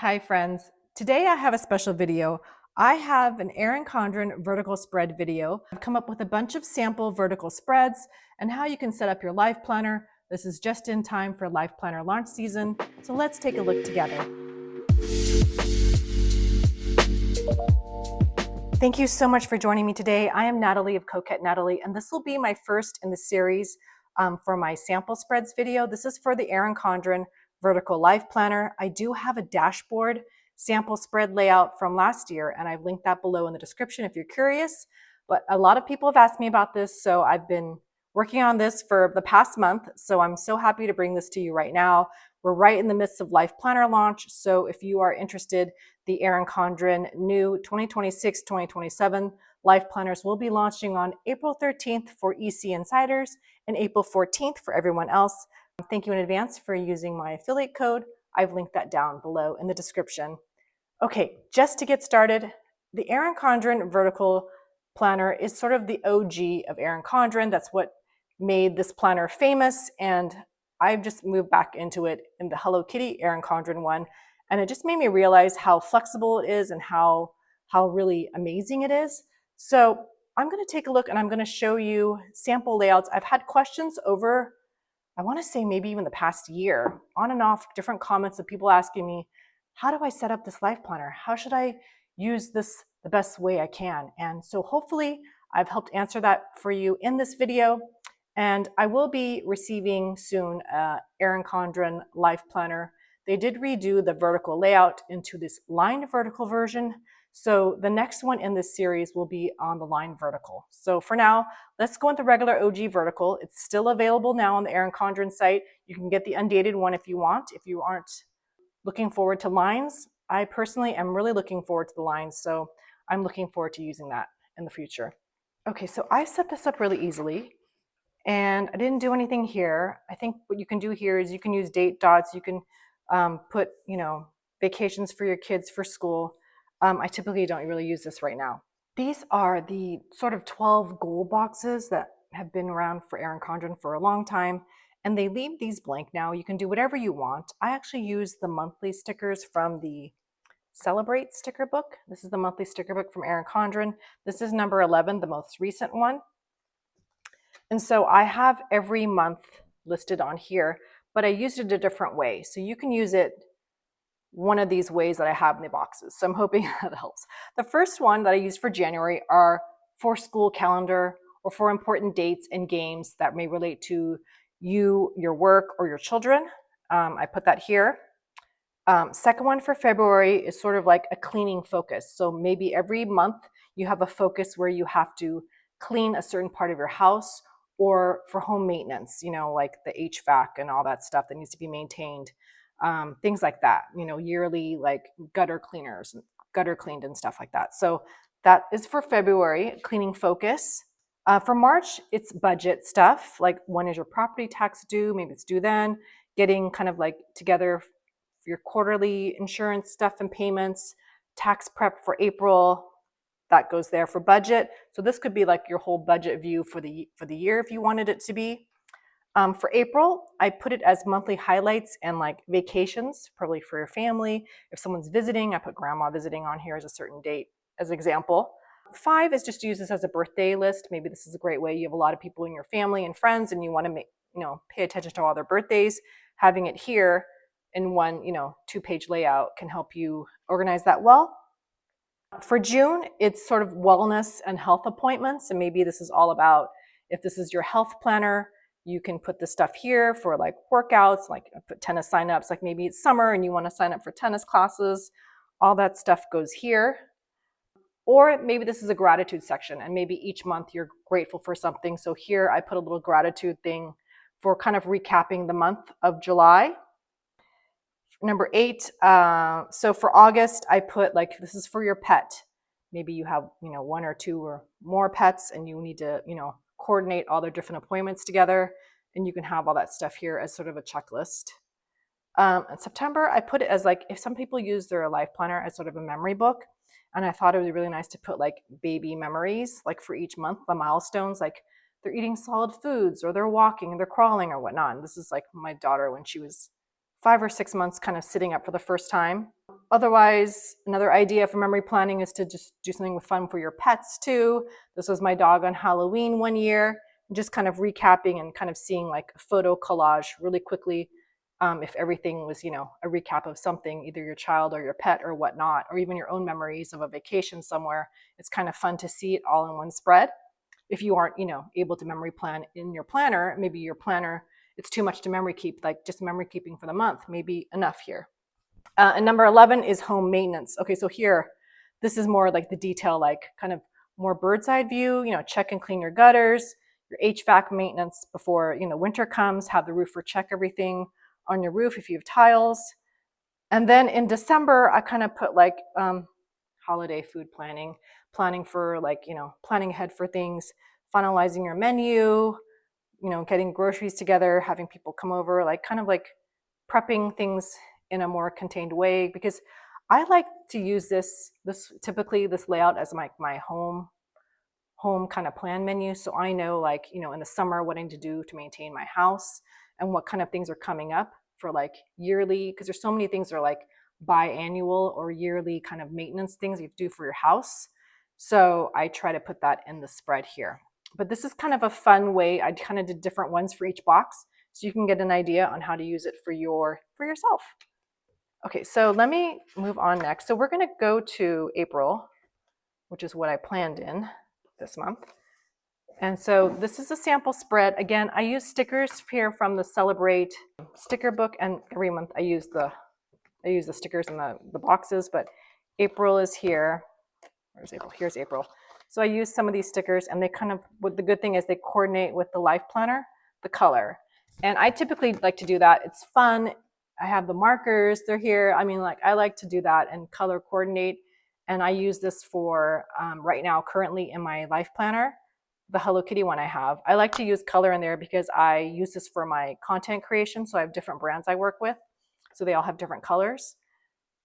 Hi friends, today I have a special video. I have an Erin Condren vertical spread video. I've come up with a bunch of sample vertical spreads and how you can set up your life planner. This is just in time for life planner launch season, so let's take a look together. Thank you so much for joining me today. I am Natalie of Coquette Natalie, and this will be my first in the series for my sample spreads video. This is for the Erin Condren Vertical Life Planner. I do have a dashboard sample spread layout from last year, and I've linked that below in the description if you're curious. But a lot of people have asked me about this, so I've been working on this for the past month, so I'm so happy to bring this to you right now. We're right in the midst of Life Planner launch, so if you are interested, the Erin Condren new 2026-2027 Life Planners will be launching on April 13th for EC Insiders and April 14th for everyone else. Thank you in advance for using my affiliate code. I've linked that down below in the description. Okay, just to get started, the Erin Condren Vertical Planner is sort of the OG of Erin Condren. That's what made this planner famous, and I've just moved back into it in the Hello Kitty Erin Condren one, and it just made me realize how flexible it is and how really amazing it is. So I'm going to take a look and I'm going to show you sample layouts. I've had questions over, I want to say maybe even the past year, on and off, different comments of people asking me, how do I set up this life planner? How should I use this the best way I can? And so hopefully I've helped answer that for you in this video. And I will be receiving soon Erin Condren Life Planner. They did redo the vertical layout into this lined vertical version. So the next one in this series will be on the line vertical. So for now, let's go with the regular OG vertical. It's still available now on the Erin Condren site. You can get the undated one if you want, if you aren't looking forward to lines. I personally am really looking forward to the lines, so I'm looking forward to using that in the future. Okay, so I set this up really easily, and I didn't do anything here. I think what you can do here is you can use date dots. You can put, vacations for your kids for school. I typically don't really use this right now. These are the sort of 12 goal boxes that have been around for Erin Condren for a long time, and they leave these blank now. You can do whatever you want. I actually use the monthly stickers from the Celebrate sticker book. This is the monthly sticker book from Erin Condren. This is number 11, the most recent one. And so I have every month listed on here, but I used it a different way. So you can use it one of these ways that I have in the boxes. So I'm hoping that helps. The first one that I used for January are for school calendar or for important dates and games that may relate to you, your work, or your children. I put that here. Second one for February is sort of like a cleaning focus. So maybe every month you have a focus where you have to clean a certain part of your house, or for home maintenance, like the HVAC and all that stuff that needs to be maintained. Things like that, yearly like gutter cleaners, gutter cleaned and stuff like that. So that is for February, cleaning focus. For March, it's budget stuff, like when is your property tax due? Maybe it's due then. Getting kind of like together for your quarterly insurance stuff and payments, tax prep for April, that goes there for budget. So this could be like your whole budget view for the year if you wanted it to be. For April, I put it as monthly highlights and like vacations, probably for your family. If someone's visiting, I put grandma visiting on here as a certain date as an example. 5 is just to use this as a birthday list. Maybe this is a great way. You have a lot of people in your family and friends and you want to pay attention to all their birthdays. Having it here in one, 2-page layout can help you organize that well. For June, it's sort of wellness and health appointments. And maybe this is all about, if this is your health planner, you can put this stuff here for like workouts, like put tennis signups, like maybe it's summer and you want to sign up for tennis classes. All that stuff goes here. Or maybe this is a gratitude section and maybe each month you're grateful for something. So here I put a little gratitude thing for kind of recapping the month of July. Number 8, so for August, I put like, this is for your pet. Maybe you have, 1 or 2 or more pets and you need to, coordinate all their different appointments together. And you can have all that stuff here as sort of a checklist. In September, I put it as like, if some people use their life planner as sort of a memory book. And I thought it would be really nice to put like baby memories, like for each month, the milestones, like they're eating solid foods or they're walking and they're crawling or whatnot. And this is like my daughter when she was 5 or 6 months kind of sitting up for the first time. Otherwise, another idea for memory planning is to just do something with fun for your pets too. This was my dog on Halloween one year. Just kind of recapping and kind of seeing like a photo collage really quickly. If everything was, a recap of something, either your child or your pet or whatnot, or even your own memories of a vacation somewhere, it's kind of fun to see it all in one spread. If you aren't, able to memory plan in your planner, maybe your planner, it's too much to memory keep, like just memory keeping for the month, maybe enough here. And number 11 is home maintenance. Okay, so here, this is more like the detail, like kind of more bird's eye view, check and clean your gutters, your HVAC maintenance before, winter comes, have the roofer check everything on your roof if you have tiles. And then in December, I kind of put like holiday food planning for like, planning ahead for things, finalizing your menu, getting groceries together, having people come over, like kind of like prepping things in a more contained way, because I like to use this layout as my home kind of plan menu. So I know, like, in the summer what I need to do to maintain my house and what kind of things are coming up for like yearly, because there's so many things that are like biannual or yearly kind of maintenance things you have to do for your house. So I try to put that in the spread here. But this is kind of a fun way. I kind of did different ones for each box so you can get an idea on how to use it for yourself. Okay, so let me move on next. So we're going to go to April, which is what I planned in this month. And so this is a sample spread. Again, I use stickers here from the Celebrate sticker book, and every month I use the stickers in the boxes, but April is here. Where's April? Here's April. So I use some of these stickers, and they kind of, what the good thing is, they coordinate with the Life Planner, the color. And I typically like to do that. It's fun. I have the markers, they're here. I mean, like, I like to do that and color coordinate. And I use this for right now, currently in my Life Planner, the Hello Kitty one I have. I like to use color in there because I use this for my content creation. So I have different brands I work with. So they all have different colors.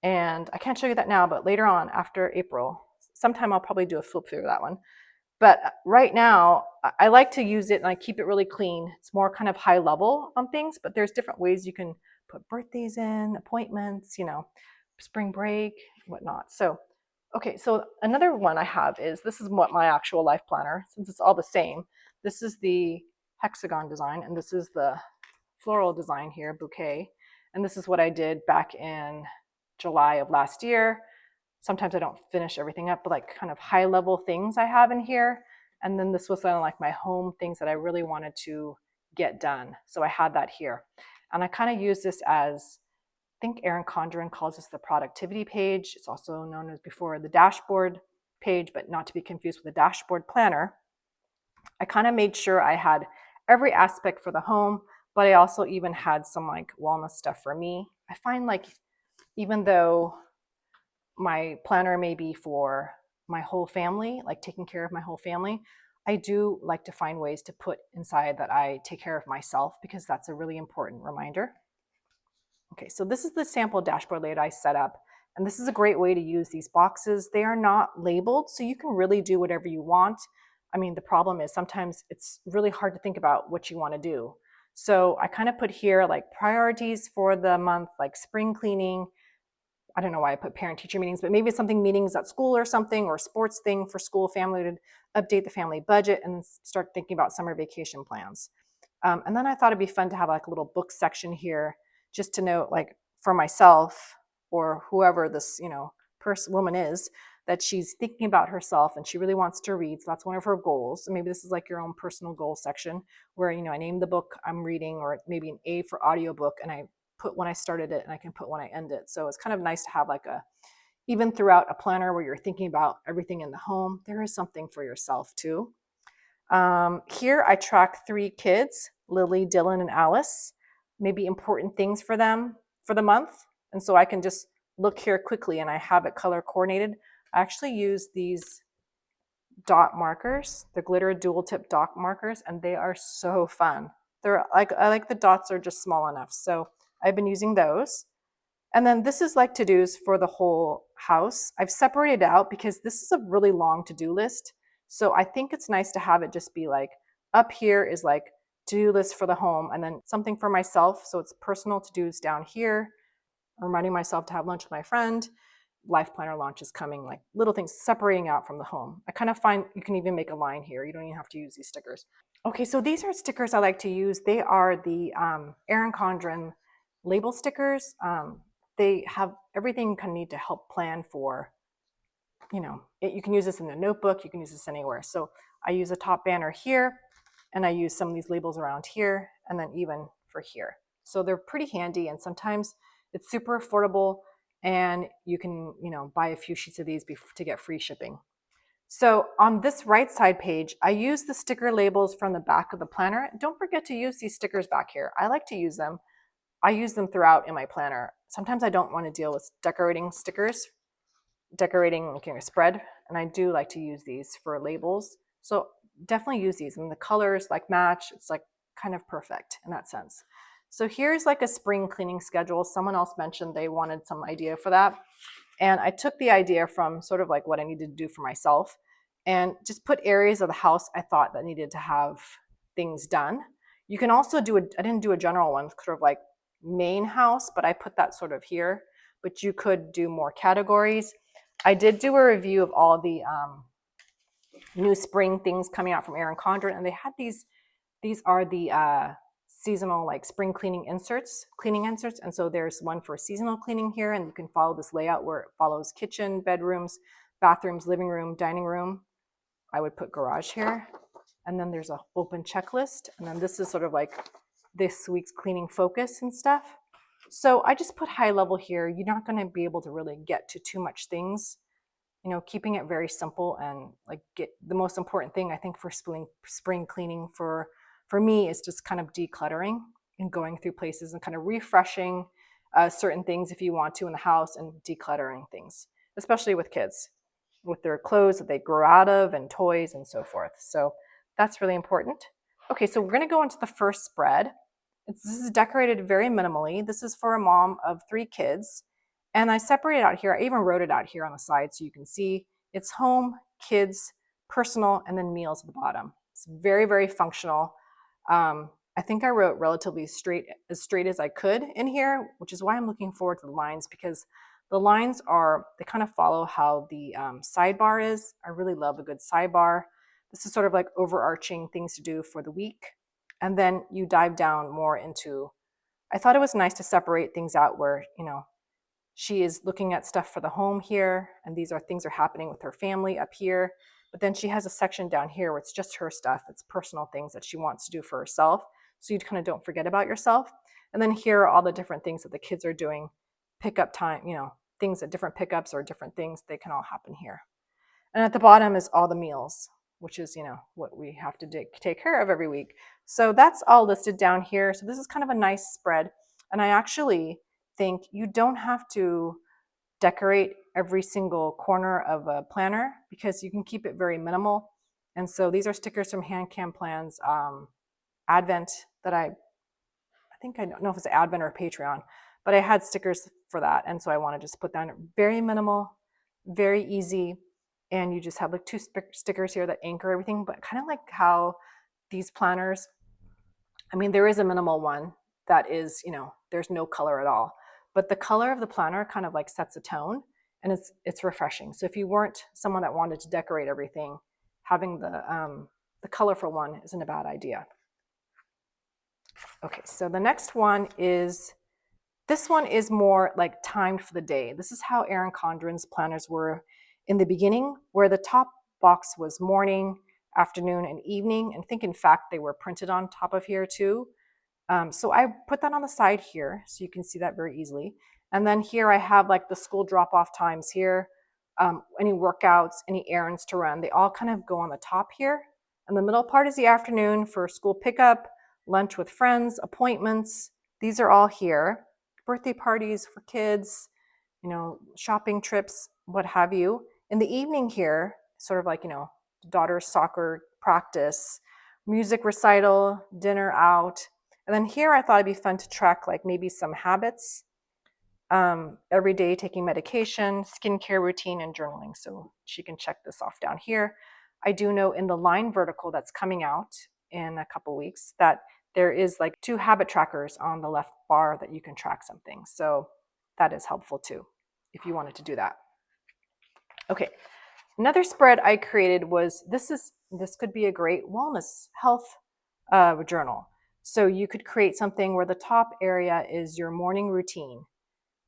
And I can't show you that now, but later on, after April, sometime I'll probably do a flip through that one. But right now, I like to use it and I keep it really clean. It's more kind of high level on things, but there's different ways you can put birthdays in, appointments, spring break, whatnot. So, okay, so another one I have is, this is what my actual Life Planner, since it's all the same. This is the hexagon design, and this is the floral design here, bouquet. And this is what I did back in July of last year. Sometimes I don't finish everything up, but like kind of high level things I have in here. And then this was kind of like my home things that I really wanted to get done. So I had that here. And I kind of use this as, I think Erin Condren calls this the productivity page. It's also known as before the dashboard page, but not to be confused with the dashboard planner. I kind of made sure I had every aspect for the home, but I also even had some like wellness stuff for me. I find like, even though my planner may be for my whole family, like taking care of my whole family, I do like to find ways to put inside that I take care of myself, because that's a really important reminder. Okay, so this is the sample dashboard layout I set up, and this is a great way to use these boxes. They are not labeled, so you can really do whatever you want. I mean, the problem is sometimes it's really hard to think about what you want to do. So I kind of put here like priorities for the month, like spring cleaning. I don't know why I put parent-teacher meetings, but maybe it's something, meetings at school or something, or sports thing for school, family, to update the family budget and start thinking about summer vacation plans. And then I thought it'd be fun to have like a little book section here, just to note, like, for myself or whoever this, woman is, that she's thinking about herself and she really wants to read. So that's one of her goals. And maybe this is like your own personal goal section where, I name the book I'm reading, or maybe an A for audiobook, and I put when I started it and I can put when I end it. So it's kind of nice to have like even throughout a planner where you're thinking about everything in the home, there is something for yourself too. Here I track 3 kids, Lily, Dylan, and Alice, maybe important things for them for the month. And so I can just look here quickly and I have it color coordinated. I actually use these dot markers, the glitter dual tip dot markers, and they are so fun. They're like, I like the dots are just small enough. So I've been using those. And then this is like to-dos for the whole house. I've separated out because this is a really long to-do list. So I think it's nice to have it just be like, up here is like to-do list for the home, and then something for myself. So it's personal to-dos down here. reminding myself to have lunch with my friend. Life Planner launch is coming, like little things separating out from the home. I kind of find you can even make a line here. You don't even have to use these stickers. Okay, so these are stickers I like to use. They are the Erin Condren label stickers. They have everything you kind of need to help plan for, you can use this in a notebook, you can use this anywhere. So I use a top banner here, and I use some of these labels around here, and then even for here. So they're pretty handy, and sometimes it's super affordable, and you can, buy a few sheets of these to get free shipping. So on this right side page, I use the sticker labels from the back of the planner. Don't forget to use these stickers back here. I like to use them. I use them throughout in my planner. Sometimes I don't want to deal with decorating stickers, decorating a spread, and I do like to use these for labels. So definitely use these, and the colors like match. It's like kind of perfect in that sense. So here's like a spring cleaning schedule. Someone else mentioned they wanted some idea for that. And I took the idea from sort of like what I needed to do for myself and just put areas of the house I thought that needed to have things done. You can also do I didn't do a general one, sort of like main house, but I put that sort of here. But you could do more categories. I did do a review of all the new spring things coming out from Erin Condren, and they had these are the seasonal like spring cleaning inserts. And so there's one for seasonal cleaning here, and you can follow this layout where it follows kitchen, bedrooms, bathrooms, living room, dining room. I would put garage here. And then there's a open checklist. And then this is sort of like this week's cleaning focus and stuff. So I just put high level here. You're not going to be able to really get to too much things. Keeping it very simple, and like get the most important thing I think for spring cleaning for me is just kind of decluttering and going through places and kind of refreshing certain things if you want to in the house, and decluttering things, especially with kids, with their clothes that they grow out of and toys and so forth. So that's really important. Okay, so we're going to go into the first spread. This is decorated very minimally. This is for a mom of 3 kids. And I separated out here. I even wrote it out here on the side so you can see it's home, kids, personal, and then meals at the bottom. It's very, very functional. I think I wrote relatively straight as I could in here, which is why I'm looking forward to the lines, because the lines they kind of follow how the sidebar is. I really love a good sidebar. This is sort of like overarching things to do for the week. And then you dive down more into, I thought it was nice to separate things out where, she is looking at stuff for the home here, and these are things are happening with her family up here. But then she has a section down here where it's just her stuff. It's personal things that she wants to do for herself. So you kind of don't forget about yourself. And then here are all the different things that the kids are doing, pickup time, things at different pickups or different things, they can all happen here. And at the bottom is all the meals, which is, what we have to take care of every week. So that's all listed down here. So this is kind of a nice spread. And I actually think you don't have to decorate every single corner of a planner, because you can keep it very minimal. And so these are stickers from Hand Cam Plans Advent that I think, I don't know if it's Advent or Patreon, but I had stickers for that. And so I want to just put down very minimal, very easy. And you just have like 2 stickers here that anchor everything, but kind of like how these planners, there is a minimal one that is, there's no color at all, but the color of the planner kind of like sets a tone, and it's refreshing. So if you weren't someone that wanted to decorate everything, having the colorful one isn't a bad idea. Okay, so the next one is, this one is more like timed for the day. This is how Erin Condren's planners were in the beginning, where the top box was morning, afternoon, and evening. And I think in fact they were printed on top of here too. So I put that on the side here so you can see that very easily. And then here I have like the school drop-off times here, any workouts, any errands to run, they all kind of go on the top here. And the middle part is the afternoon for school pickup, lunch with friends, appointments. These are all here. Birthday parties for kids, shopping trips, what have you. In the evening here, sort of like, daughter's soccer practice, music recital, dinner out. And then here I thought it'd be fun to track like maybe some habits, every day taking medication, skincare routine, and journaling. So she can check this off down here. I do know in the line vertical that's coming out in a couple weeks that there is like 2 habit trackers on the left bar that you can track something. So that is helpful too, if you wanted to do that. Okay, another spread I created was, this could be a great wellness health journal. So you could create something where the top area is your morning routine,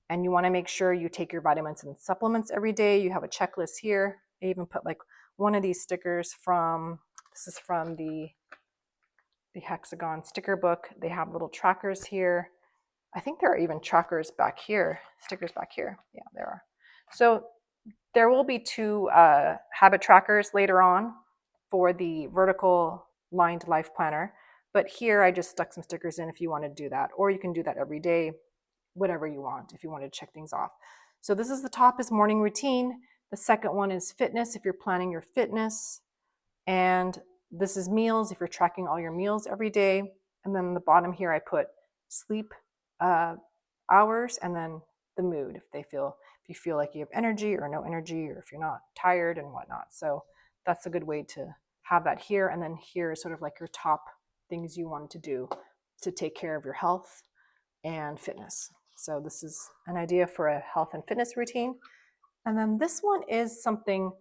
and you want to make sure you take your vitamins and supplements every day. You have a checklist here. I even put like one of these stickers from, this is from the Hexagon sticker book. They have little trackers here. I think there are even trackers back here, stickers back here. Yeah, there are. So there will be 2 habit trackers later on for the vertical lined life planner. But here I just stuck some stickers in if you want to do that, or you can do that every day, whatever you want, if you want to check things off. So this is, the top is morning routine. The second one is fitness, if you're planning your fitness. And this is meals, if you're tracking all your meals every day. And then the bottom here, I put sleep hours, and then the mood, if you feel like you have energy or no energy, or if you're not tired and whatnot. So that's a good way to have that here. And then here is sort of like your top things you want to do to take care of your health and fitness. So this is an idea for a health and fitness routine. And then this one is something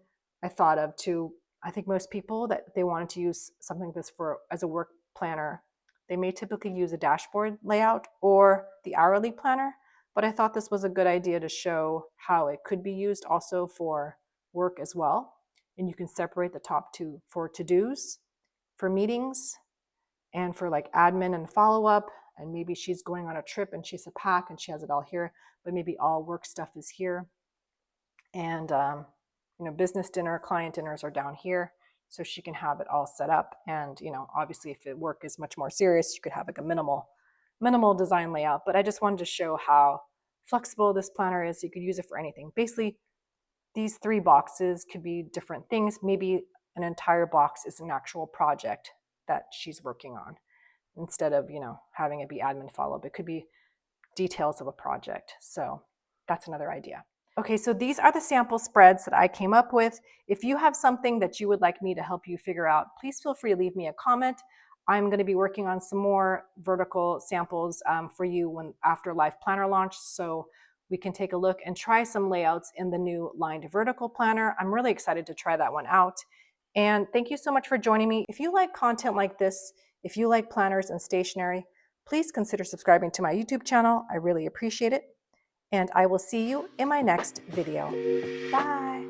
I thought of too. I think most people, that they wanted to use something like this for as a work planner, they may typically use a dashboard layout or the hourly planner, but I thought this was a good idea to show how it could be used also for work as well. And you can separate the top 2 for to-dos, for meetings, and for like admin and follow-up. And maybe she's going on a trip and she's a pack and she has it all here, but maybe all work stuff is here. And business dinner, client dinners are down here, so she can have it all set up. And obviously, if the work is much more serious, you could have like a minimal design layout. But I just wanted to show how flexible this planner is. You could use it for anything. Basically, these 3 boxes could be different things. Maybe an entire box is an actual project that she's working on, instead of having it be admin follow-up. It could be details of a project. So that's another idea. Okay, so these are the sample spreads that I came up with. If you have something that you would like me to help you figure out, please feel free to leave me a comment. I'm going to be working on some more vertical samples for you after Life Planner launch, so we can take a look and try some layouts in the new lined vertical planner. I'm really excited to try that one out. And thank you so much for joining me. If you like content like this, if you like planners and stationery, please consider subscribing to my YouTube channel. I really appreciate it. And I will see you in my next video. Bye.